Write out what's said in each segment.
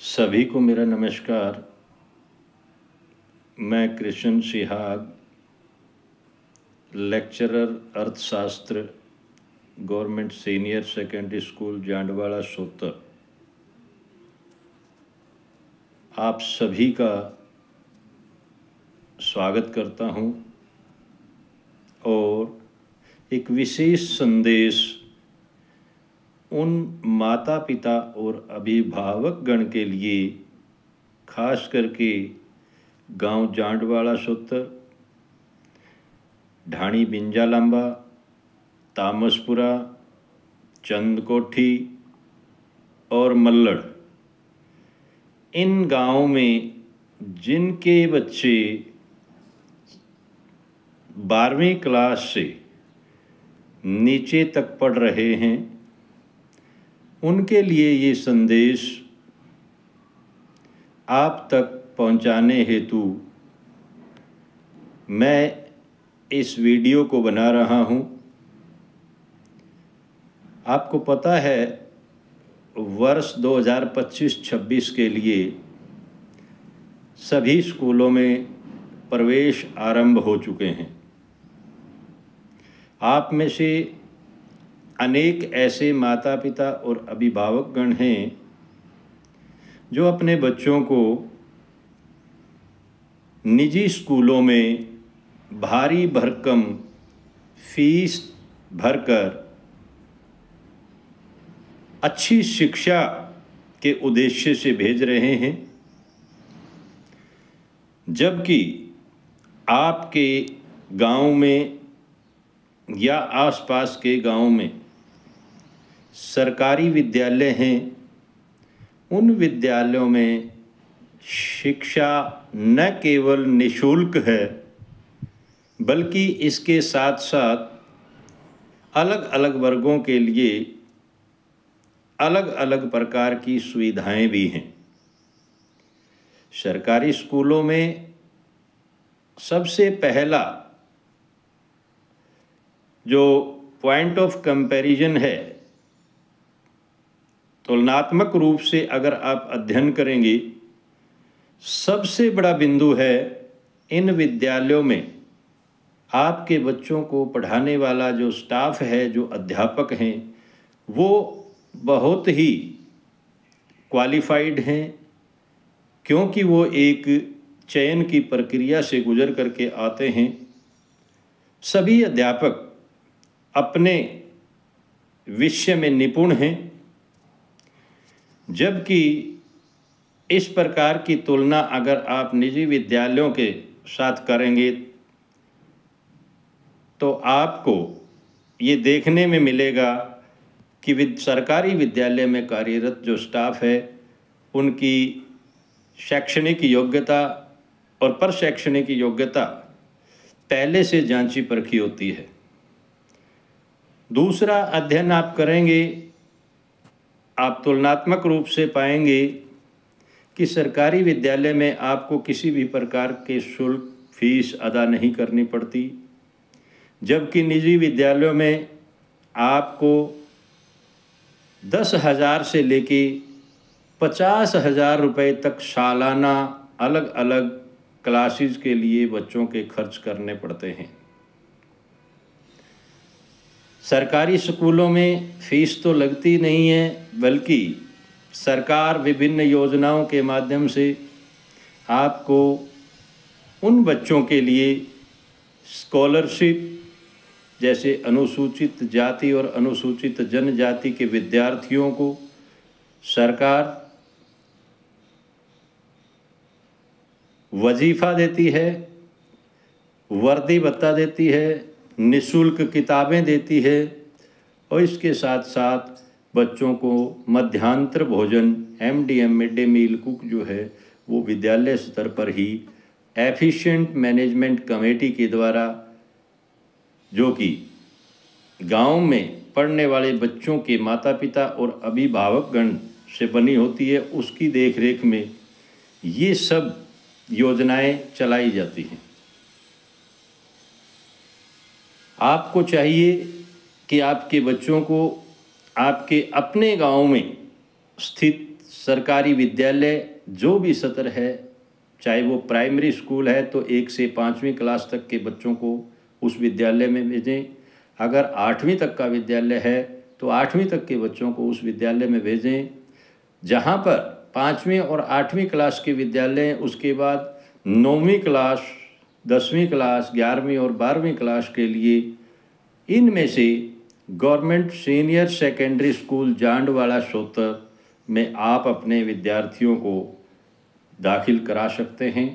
सभी को मेरा नमस्कार। मैं कृष्ण सिहाग, लेक्चरर अर्थशास्त्र, government senior secondary school Jandwara सोतर, आप सभी का स्वागत करता हूं और एक विशेष संदेश उन माता पिता और अभिभावक गण के लिए, खास करके गांव जांडवाड़ा सोतर, ढाणी बिंजालांबा, तामसपुरा, चंदकोठी और मल्लड़, इन गांवों में जिनके बच्चे 12वीं क्लास से नीचे तक पढ़ रहे हैं, उनके लिए ये संदेश आप तक पहुंचाने हेतु मैं इस वीडियो को बना रहा हूं। आपको पता है, वर्ष 2025-26 के लिए सभी स्कूलों में प्रवेश आरंभ हो चुके हैं। आप में से अनेक ऐसे माता पिता और अभिभावक गण हैं जो अपने बच्चों को निजी स्कूलों में भारी भरकम फीस भरकर अच्छी शिक्षा के उद्देश्य से भेज रहे हैं, जबकि आपके गांव में या आसपास के गांव में सरकारी विद्यालय हैं। उन विद्यालयों में शिक्षा न केवल निःशुल्क है, बल्कि इसके साथ साथ अलग अलग वर्गों के लिए अलग अलग प्रकार की सुविधाएं भी हैं। सरकारी स्कूलों में सबसे पहला जो पॉइंट ऑफ कंपैरिजन है, तुलनात्मक रूप से अगर आप अध्ययन करेंगे, सबसे बड़ा बिंदु है इन विद्यालयों में आपके बच्चों को पढ़ाने वाला जो स्टाफ है, जो अध्यापक हैं, वो बहुत ही क्वालिफाइड हैं, क्योंकि वो एक चयन की प्रक्रिया से गुजर करके आते हैं। सभी अध्यापक अपने विषय में निपुण हैं, जबकि इस प्रकार की तुलना अगर आप निजी विद्यालयों के साथ करेंगे तो आपको ये देखने में मिलेगा कि सरकारी विद्यालय में कार्यरत जो स्टाफ है, उनकी शैक्षणिक योग्यता और प्रशैक्षणिक योग्यता पहले से जांची परखी होती है। दूसरा अध्ययन आप करेंगे, आप तुलनात्मक रूप से पाएंगे कि सरकारी विद्यालय में आपको किसी भी प्रकार के शुल्क फीस अदा नहीं करनी पड़ती, जबकि निजी विद्यालयों में आपको 10,000 से लेके 50,000 रुपये तक सालाना अलग अलग क्लासेस के लिए बच्चों के खर्च करने पड़ते हैं। सरकारी स्कूलों में फीस तो लगती नहीं है, बल्कि सरकार विभिन्न योजनाओं के माध्यम से आपको उन बच्चों के लिए स्कॉलरशिप, जैसे अनुसूचित जाति और अनुसूचित जनजाति के विद्यार्थियों को सरकार वजीफ़ा देती है, वर्दी भत्ता देती है, निःशुल्क किताबें देती है, और इसके साथ साथ बच्चों को मध्यांतर भोजन MDM mid day meal cook जो है वो विद्यालय स्तर पर ही एफिशिएंट मैनेजमेंट कमेटी के द्वारा, जो कि गांव में पढ़ने वाले बच्चों के माता पिता और अभिभावक गण से बनी होती है, उसकी देखरेख में ये सब योजनाएं चलाई जाती हैं। आपको चाहिए कि आपके बच्चों को आपके अपने गांव में स्थित सरकारी विद्यालय जो भी सत्र है, चाहे वो प्राइमरी स्कूल है तो 1 से 5वीं क्लास तक के बच्चों को उस विद्यालय में भेजें। अगर 8वीं तक का विद्यालय है तो 8वीं तक के बच्चों को उस विद्यालय में भेजें। जहाँ पर 5वीं और 8वीं क्लास के विद्यालय हैं, उसके बाद 9वीं क्लास, 10वीं क्लास, 11वीं और 12वीं क्लास के लिए इनमें से government senior secondary school Jandwara सोतर में आप अपने विद्यार्थियों को दाखिल करा सकते हैं।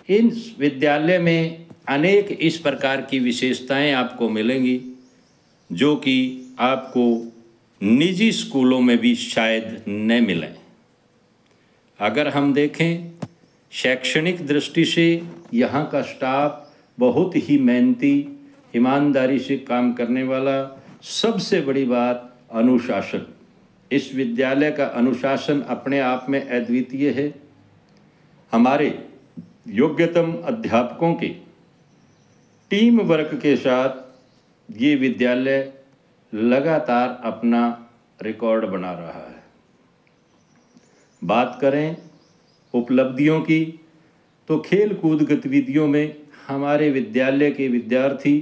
इन विद्यालय में अनेक इस प्रकार की विशेषताएं आपको मिलेंगी जो कि आपको निजी स्कूलों में भी शायद न मिलें। अगर हम देखें शैक्षणिक दृष्टि से यहाँ का स्टाफ बहुत ही मेहनती, ईमानदारी से काम करने वाला। सबसे बड़ी बात अनुशासन। इस विद्यालय का अनुशासन अपने आप में अद्वितीय है। हमारे योग्यतम अध्यापकों के टीम वर्क के साथ ये विद्यालय लगातार अपना रिकॉर्ड बना रहा है। बात करें उपलब्धियों की तो खेल कूद गतिविधियों में हमारे विद्यालय के विद्यार्थी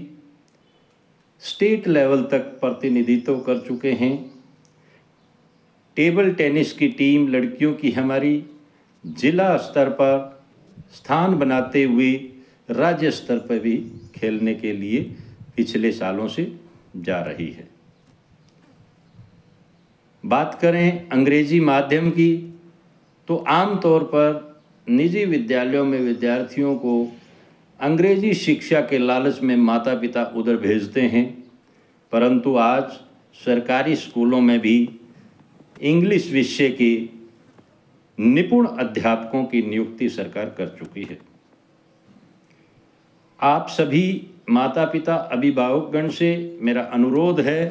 स्टेट लेवल तक प्रतिनिधित्व कर चुके हैं। टेबल टेनिस की टीम लड़कियों की हमारी जिला स्तर पर स्थान बनाते हुए राज्य स्तर पर भी खेलने के लिए पिछले सालों से जा रही है। बात करें अंग्रेजी माध्यम की तो आम तौर पर निजी विद्यालयों में विद्यार्थियों को अंग्रेजी शिक्षा के लालच में माता पिता उधर भेजते हैं, परंतु आज सरकारी स्कूलों में भी इंग्लिश विषय के निपुण अध्यापकों की नियुक्ति सरकार कर चुकी है। आप सभी माता पिता अभिभावकगण से मेरा अनुरोध है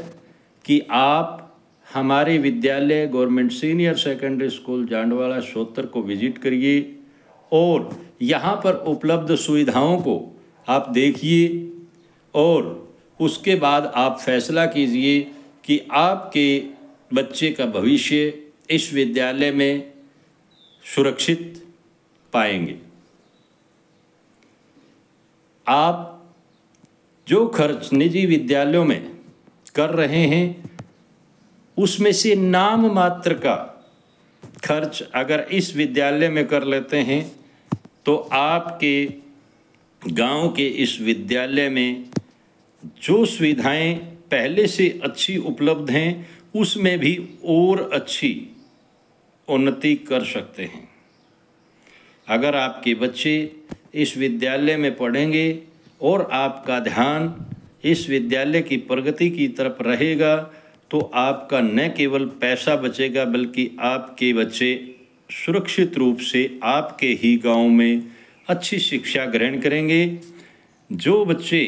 कि आप हमारे विद्यालय government senior secondary school Jandwara सोतर को विजिट करिए और यहाँ पर उपलब्ध सुविधाओं को आप देखिए और उसके बाद आप फैसला कीजिए कि आपके बच्चे का भविष्य इस विद्यालय में सुरक्षित पाएंगे। आप जो खर्च निजी विद्यालयों में कर रहे हैं उसमें से नाम मात्र का खर्च अगर इस विद्यालय में कर लेते हैं तो आपके गांव के इस विद्यालय में जो सुविधाएं पहले से अच्छी उपलब्ध हैं उसमें भी और अच्छी उन्नति कर सकते हैं। अगर आपके बच्चे इस विद्यालय में पढ़ेंगे और आपका ध्यान इस विद्यालय की प्रगति की तरफ रहेगा तो आपका न केवल पैसा बचेगा बल्कि आपके बच्चे सुरक्षित रूप से आपके ही गांव में अच्छी शिक्षा ग्रहण करेंगे। जो बच्चे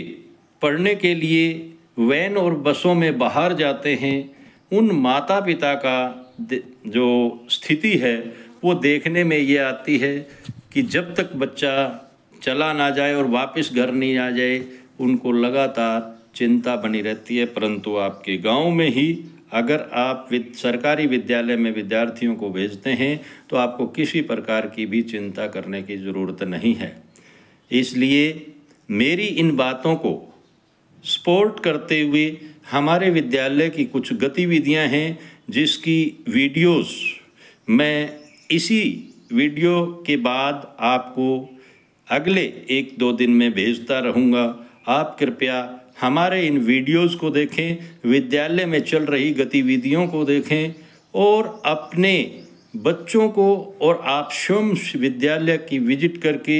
पढ़ने के लिए वैन और बसों में बाहर जाते हैं उन माता पिता का जो स्थिति है वो देखने में ये आती है कि जब तक बच्चा चला ना जाए और वापस घर नहीं आ जाए उनको लगातार चिंता बनी रहती है। परंतु आपके गांव में ही अगर आप सरकारी विद्यालय में विद्यार्थियों को भेजते हैं तो आपको किसी प्रकार की भी चिंता करने की ज़रूरत नहीं है। इसलिए मेरी इन बातों को सपोर्ट करते हुए हमारे विद्यालय की कुछ गतिविधियां हैं जिसकी वीडियोस मैं इसी वीडियो के बाद आपको अगले 1-2 दिन में भेजता रहूँगा। आप कृपया हमारे इन वीडियोस को देखें, विद्यालय में चल रही गतिविधियों को देखें और अपने बच्चों को और आप स्वयं विद्यालय की विजिट करके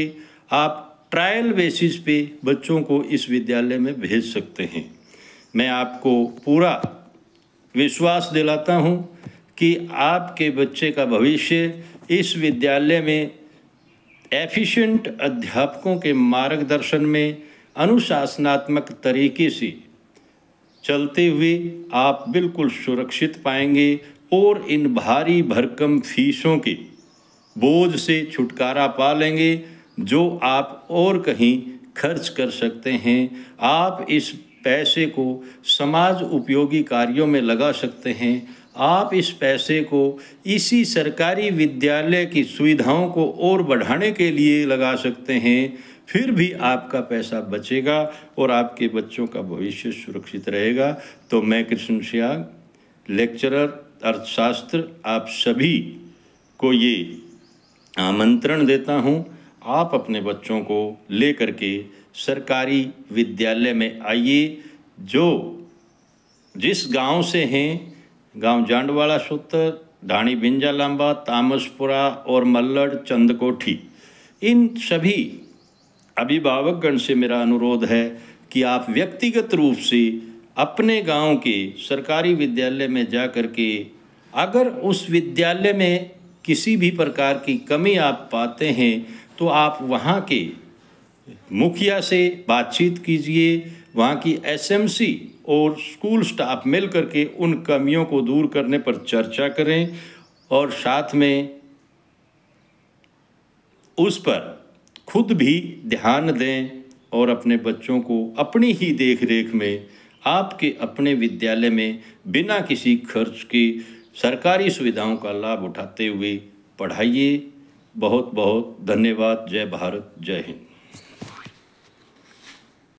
आप ट्रायल बेसिस पे बच्चों को इस विद्यालय में भेज सकते हैं। मैं आपको पूरा विश्वास दिलाता हूँ कि आपके बच्चे का भविष्य इस विद्यालय में एफिशिएंट अध्यापकों के मार्गदर्शन में अनुशासनात्मक तरीके से चलते हुए आप बिल्कुल सुरक्षित पाएंगे और इन भारी भरकम फीसों के बोझ से छुटकारा पा लेंगे जो आप और कहीं खर्च कर सकते हैं। आप इस पैसे को समाज उपयोगी कार्यों में लगा सकते हैं। आप इस पैसे को इसी सरकारी विद्यालय की सुविधाओं को और बढ़ाने के लिए लगा सकते हैं। फिर भी आपका पैसा बचेगा और आपके बच्चों का भविष्य सुरक्षित रहेगा। तो मैं कृष्ण सियाग, लेक्चरर अर्थशास्त्र, आप सभी को ये आमंत्रण देता हूँ, आप अपने बच्चों को ले करके सरकारी विद्यालय में आइए। जो जिस गांव से हैं, गांव जांडवाड़ा सूत्र, ढाणी बिंजा लांबा, तामसपुरा और मल्लड़ चंदकोठी, इन सभी अभिभावकगण से मेरा अनुरोध है कि आप व्यक्तिगत रूप से अपने गांव के सरकारी विद्यालय में जा कर के, अगर उस विद्यालय में किसी भी प्रकार की कमी आप पाते हैं तो आप वहां के मुखिया से बातचीत कीजिए, वहाँ की एसएमसी और स्कूल स्टाफ मिल करके उन कमियों को दूर करने पर चर्चा करें और साथ में उस पर खुद भी ध्यान दें और अपने बच्चों को अपनी ही देखरेख में आपके अपने विद्यालय में बिना किसी खर्च के सरकारी सुविधाओं का लाभ उठाते हुए पढ़ाइए। बहुत बहुत धन्यवाद। जय भारत, जय हिंद।